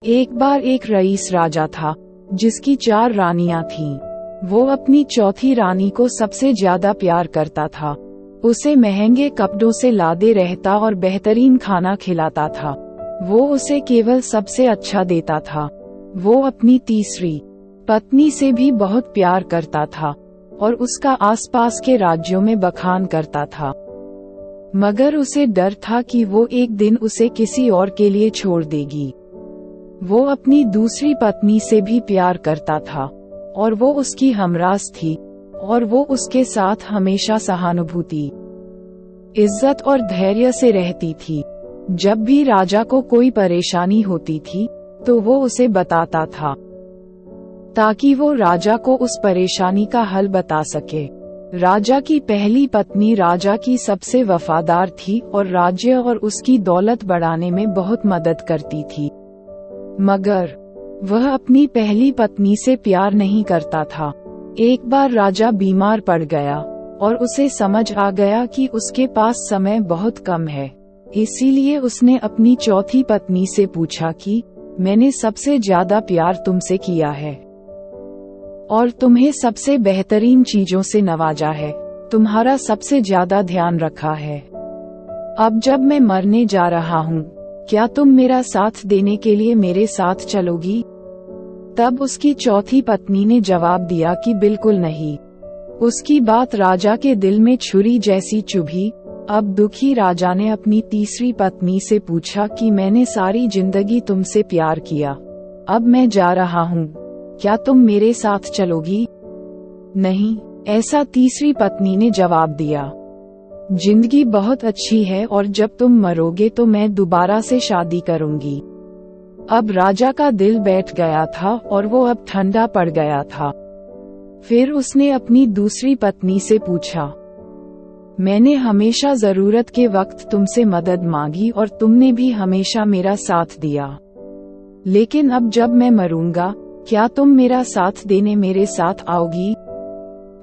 एक बार एक रईस राजा था जिसकी 4 रानियां थीं। वो अपनी चौथी रानी को सबसे ज्यादा प्यार करता था। उसे महंगे कपड़ों से लादे रहता और बेहतरीन खाना खिलाता था। वो उसे केवल सबसे अच्छा देता था। वो अपनी तीसरी पत्नी से भी बहुत प्यार करता था और उसका आसपास के राज्यों में बखान करता था। मगर उसे डर था कि वो एक दिन उसे किसी और के लिए छोड़ देगी। वो अपनी दूसरी पत्नी से भी प्यार करता था और वो उसकी हमरास थी और वो उसके साथ हमेशा सहानुभूति, इज्जत और धैर्य से रहती थी। जब भी राजा को कोई परेशानी होती थी तो वो उसे बताता था ताकि वो राजा को उस परेशानी का हल बता सके। राजा की पहली पत्नी राजा की सबसे वफादार थी और राज्य और उसकी दौलत बढ़ाने में बहुत मदद करती थी। मगर वह अपनी पहली पत्नी से प्यार नहीं करता था। एक बार राजा बीमार पड़ गया और उसे समझ आ गया कि उसके पास समय बहुत कम है। इसीलिए उसने अपनी चौथी पत्नी से पूछा कि मैंने सबसे ज्यादा प्यार तुमसे किया है और तुम्हें सबसे बेहतरीन चीजों से नवाजा है, तुम्हारा सबसे ज्यादा ध्यान रखा है। अब जब मैं मरने जा रहा हूँ, क्या तुम मेरा साथ देने के लिए मेरे साथ चलोगी? तब उसकी चौथी पत्नी ने जवाब दिया कि बिल्कुल नहीं। उसकी बात राजा के दिल में छुरी जैसी चुभी। अब दुखी राजा ने अपनी तीसरी पत्नी से पूछा कि मैंने सारी जिंदगी तुमसे प्यार किया, अब मैं जा रहा हूँ, क्या तुम मेरे साथ चलोगी? नहीं, ऐसा तीसरी पत्नी ने जवाब दिया। जिंदगी बहुत अच्छी है और जब तुम मरोगे तो मैं दोबारा से शादी करूंगी। अब राजा का दिल बैठ गया था और वो अब ठंडा पड़ गया था। फिर उसने अपनी दूसरी पत्नी से पूछा, मैंने हमेशा जरूरत के वक्त तुमसे मदद मांगी और तुमने भी हमेशा मेरा साथ दिया, लेकिन अब जब मैं मरूंगा, क्या तुम मेरा साथ देने मेरे साथ आओगी?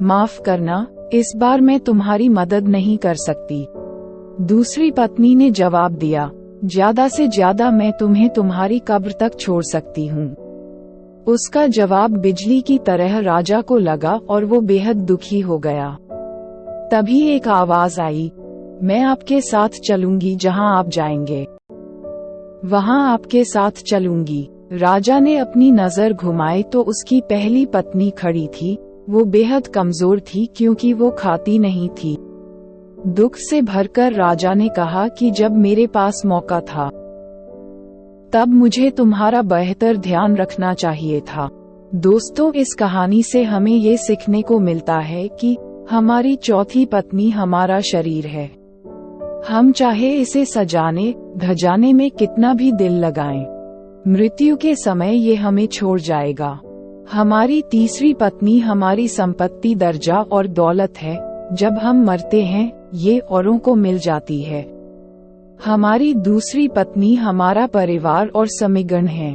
माफ करना, इस बार मैं तुम्हारी मदद नहीं कर सकती। दूसरी पत्नी ने जवाब दिया, ज्यादा से ज्यादा मैं तुम्हें तुम्हारी कब्र तक छोड़ सकती हूँ। उसका जवाब बिजली की तरह राजा को लगा और वो बेहद दुखी हो गया। तभी एक आवाज आई, मैं आपके साथ चलूंगी, जहाँ आप जाएंगे वहाँ आपके साथ चलूंगी। राजा ने अपनी नजर घुमाई तो उसकी पहली पत्नी खड़ी थी। वो बेहद कमजोर थी क्योंकि वो खाती नहीं थी। दुख से भरकर राजा ने कहा कि जब मेरे पास मौका था तब मुझे तुम्हारा बेहतर ध्यान रखना चाहिए था। दोस्तों, इस कहानी से हमें ये सीखने को मिलता है कि हमारी चौथी पत्नी हमारा शरीर है। हम चाहे इसे सजाने धजाने में कितना भी दिल लगाएं, मृत्यु के समय ये हमें छोड़ जाएगा। हमारी तीसरी पत्नी हमारी संपत्ति, दर्जा और दौलत है। जब हम मरते हैं ये औरों को मिल जाती है। हमारी दूसरी पत्नी हमारा परिवार और समीगण है।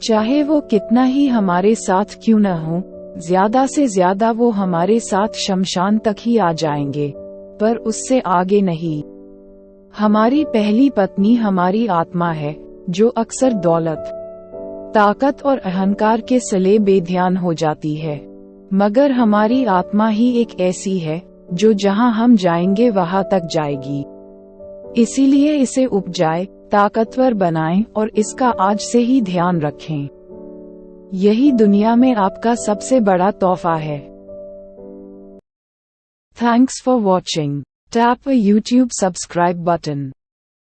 चाहे वो कितना ही हमारे साथ क्यों न हो, ज्यादा से ज्यादा वो हमारे साथ शमशान तक ही आ जाएंगे, पर उससे आगे नहीं। हमारी पहली पत्नी हमारी आत्मा है जो अक्सर दौलत, ताकत और अहंकार के सले बेध्यान हो जाती है। मगर हमारी आत्मा ही एक ऐसी है जो जहां हम जाएंगे वहां तक जाएगी। इसीलिए इसे उपजाए, ताकतवर बनाएं और इसका आज से ही ध्यान रखें। यही दुनिया में आपका सबसे बड़ा तोहफा है। Thanks for watching. Tap a YouTube subscribe button.